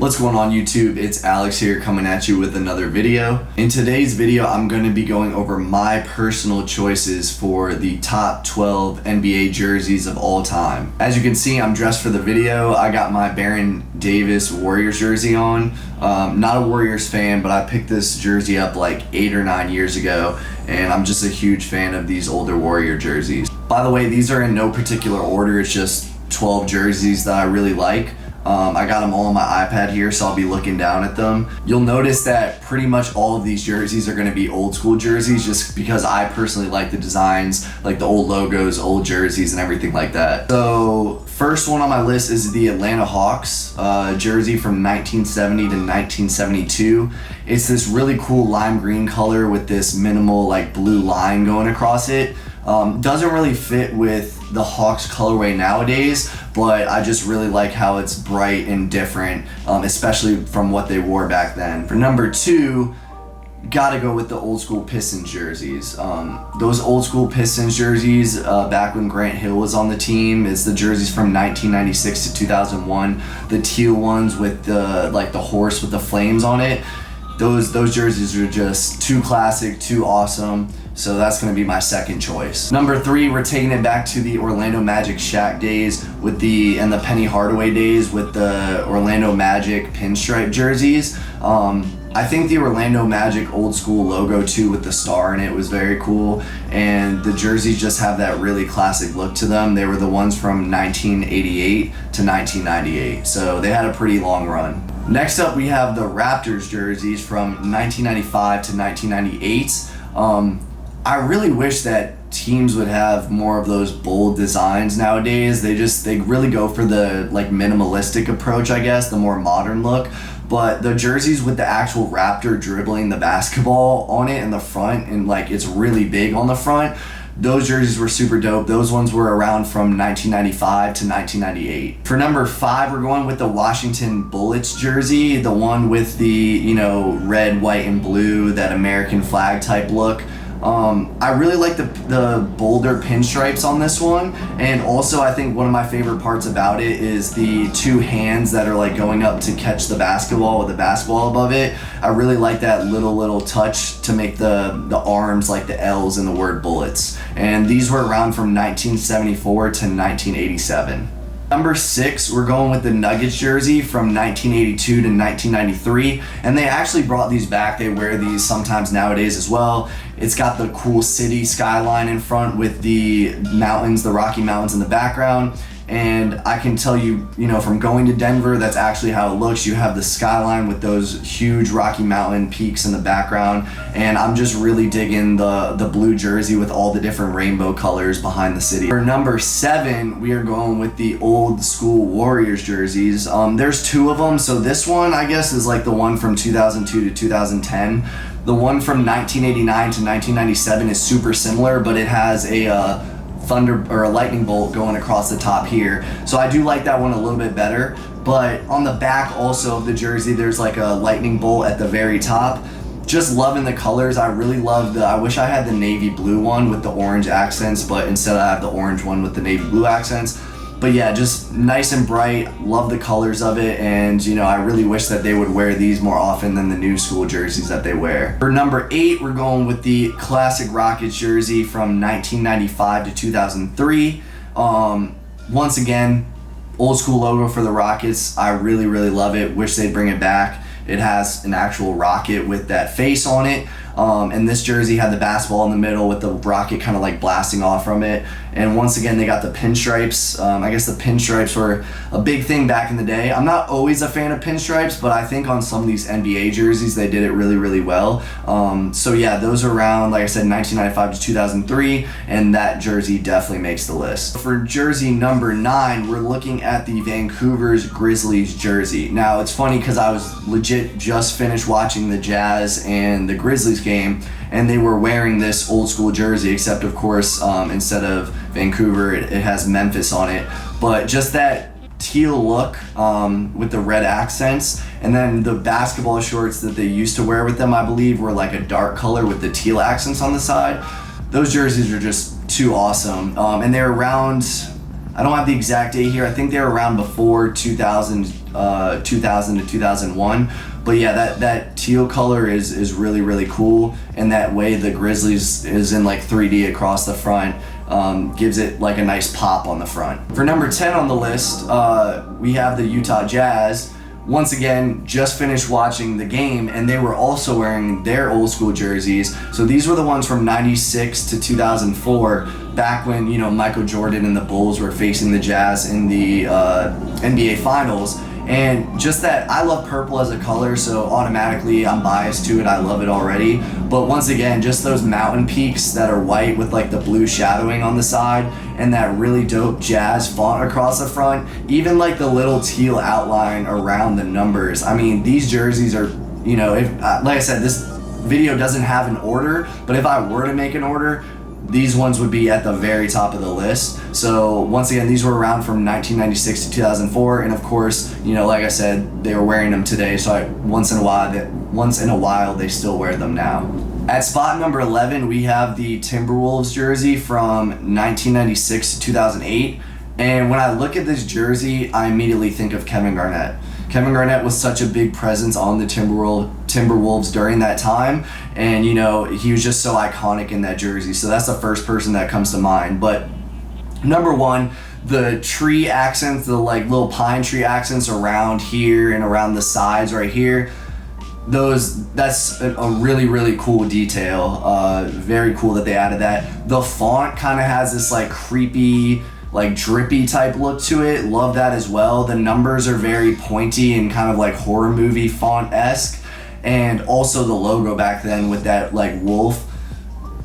What's going on YouTube? It's Alex here coming at you with another video. In today's video, I'm going to be going over my personal choices for the top 12 NBA jerseys of all time. As you can see, I'm dressed for the video. I got my Baron Davis Warriors jersey on. Not a Warriors fan, but I picked this jersey up like 8 or 9 years ago, and I'm just a huge fan of these older Warrior jerseys. By the way, these are in no particular order. It's just 12 jerseys that I really like. I got them all on my iPad here, so I'll be looking down at them. You'll notice that pretty much all of these jerseys are going to be old school jerseys, just because I personally like the designs, like the old logos, old jerseys, and everything like that. So first one on my list is the Atlanta Hawks jersey from 1970 to 1972. It's this really cool lime green color with this minimal like blue line going across it. Doesn't really fit with the Hawks colorway nowadays, but I just really like how it's bright and different, especially from what they wore back then. For number 2, gotta go with the old school Pistons jerseys. Those old school Pistons jerseys back when Grant Hill was on the team, is the jerseys from 1996 to 2001. The teal ones with the horse with the flames on it. Those jerseys are just too classic, too awesome. So that's going to be my second choice. Number 3, we're taking it back to the Orlando Magic Shaq days and the Penny Hardaway days with the Orlando Magic pinstripe jerseys. I think the Orlando Magic old school logo too with the star in it was very cool, and the jerseys just have that really classic look to them. They were the ones from 1988 to 1998, so they had a pretty long run. Next up, we have the Raptors jerseys from 1995 to 1998. I really wish that teams would have more of those bold designs nowadays. They really go for the like minimalistic approach, I guess, the more modern look. But the jerseys with the actual Raptor dribbling the basketball on it in the front, and like it's really big on the front, those jerseys were super dope. Those ones were around from 1995 to 1998. For number 5, we're going with the Washington Bullets jersey, the one with the, red, white, and blue, that American flag type look. I really like the bolder pinstripes on this one, and also I think one of my favorite parts about it is the 2 hands that are like going up to catch the basketball with the basketball above it. I really like that little touch to make the arms like the L's in the word Bullets, and these were around from 1974 to 1987. Number 6, we're going with the Nuggets jersey from 1982 to 1993, and they actually brought these back. They wear these sometimes nowadays as well. It's got the cool city skyline in front with the mountains, the Rocky Mountains in the background. And I can tell you, from going to Denver, that's actually how it looks. You have the skyline with those huge Rocky Mountain peaks in the background, and I'm just really digging the blue jersey with all the different rainbow colors behind the city. For number 7, we are going with the old school Warriors jerseys. There's 2 of them, so this one, I guess, is like the one from 2002 to 2010. The one from 1989 to 1997 is super similar, but it has a thunder or a lightning bolt going across the top here, so I do like that one a little bit better. But on the back also of the jersey, there's like a lightning bolt at the very top. Just loving the colors. I really love I wish I had the navy blue one with the orange accents, but instead I have the orange one with the navy blue accents. But yeah, just nice and bright. Love the colors of it, and I really wish that they would wear these more often than the new school jerseys that they wear. For number 8, we're going with the classic Rockets jersey from 1995 to 2003. Once again, old school logo for the Rockets. I really love it. Wish they'd bring it back. It has an actual rocket with that face on it. And this jersey had the basketball in the middle with the rocket kind of like blasting off from it. And once again, they got the pinstripes. I guess the pinstripes were a big thing back in the day. I'm not always a fan of pinstripes, but I think on some of these NBA jerseys, they did it really well. So yeah, those are around, like I said, 1995 to 2003, and that jersey definitely makes the list. For jersey number 9, we're looking at the Vancouver's Grizzlies jersey. Now, it's funny because I was legit just finished watching the Jazz and the Grizzlies game, and they were wearing this old school jersey, except of course instead of Vancouver it has Memphis on it. But just that teal look with the red accents, and then the basketball shorts that they used to wear with them, I believe, were like a dark color with the teal accents on the side. Those jerseys are just too awesome, and they're around I don't have the exact date here. I think they were around before 2000 to 2001. But yeah, that teal color is really, really cool. And that way the Grizzlies is in like 3D across the front gives it like a nice pop on the front. For number 10 on the list, we have the Utah Jazz. Once again, just finished watching the game, and they were also wearing their old school jerseys. So these were the ones from 96 to 2004, back when, you know, Michael Jordan and the Bulls were facing the Jazz in the NBA Finals. And just that, I love purple as a color, so automatically I'm biased to it. I love it already. But once again, just those mountain peaks that are white with like the blue shadowing on the side, and that really dope Jazz font across the front, even like the little teal outline around the numbers. I mean, these jerseys are, you know, if like I said, this video doesn't have an order, but if I were to make an order, these ones would be at the very top of the list. So once again, these were around from 1996 to 2004, and of course, you know, like I said, they were wearing them today. So once in a while, they still wear them now. At spot number 11, we have the Timberwolves jersey from 1996 to 2008. And when I look at this jersey, I immediately think of Kevin Garnett. Kevin Garnett was such a big presence on the Timberwolves during that time, and you know, he was just so iconic in that jersey. So that's the first person that comes to mind. But number one, the tree accents, the like little pine tree accents around here and around the sides right here, that's a really, really cool detail. Very cool that they added that. The font kind of has this like creepy, like drippy type look to it. Love that as well. The numbers are very pointy and kind of like horror movie font-esque. And also the logo back then with that like wolf,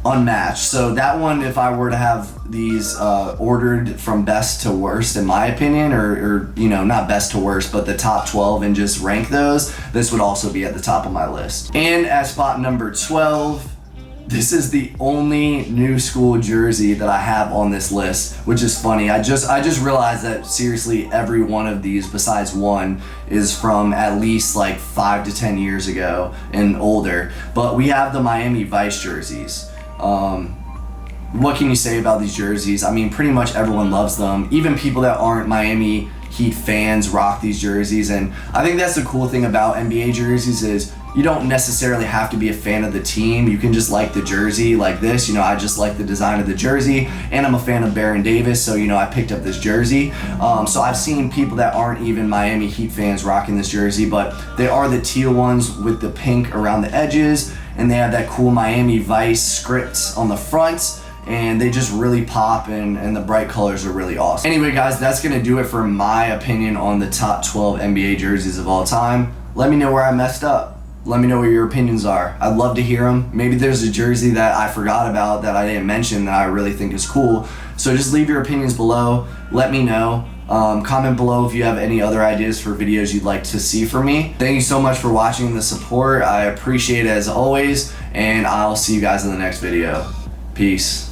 unmatched. So that one, if I were to have these ordered from best to worst, in my opinion, or you know, not best to worst, but the top 12 and just rank those, this would also be at the top of my list. And at spot number 12, this is the only new school jersey that I have on this list, which is funny. I just realized that seriously every one of these besides one is from at least like 5 to 10 years ago and older. But we have the Miami Vice jerseys. What can you say about these jerseys? I mean, pretty much everyone loves them. Even people that aren't Miami Heat fans rock these jerseys, and I think that's the cool thing about NBA jerseys is you don't necessarily have to be a fan of the team. You can just like the jersey like this. You know, I just like the design of the jersey, and I'm a fan of Baron Davis, so you know, I picked up this jersey. So I've seen people that aren't even Miami Heat fans rocking this jersey, but they are the teal ones with the pink around the edges, and they have that cool Miami Vice script on the front, and they just really pop, and the bright colors are really awesome. Anyway guys, that's gonna do it for my opinion on the top 12 NBA jerseys of all time. Let me know where I messed up. Let me know what your opinions are. I'd love to hear them. Maybe there's a jersey that I forgot about that I didn't mention that I really think is cool. So just leave your opinions below. Let me know. Comment below if you have any other ideas for videos you'd like to see from me. Thank you so much for watching and the support. I appreciate it as always, and I'll see you guys in the next video. Peace.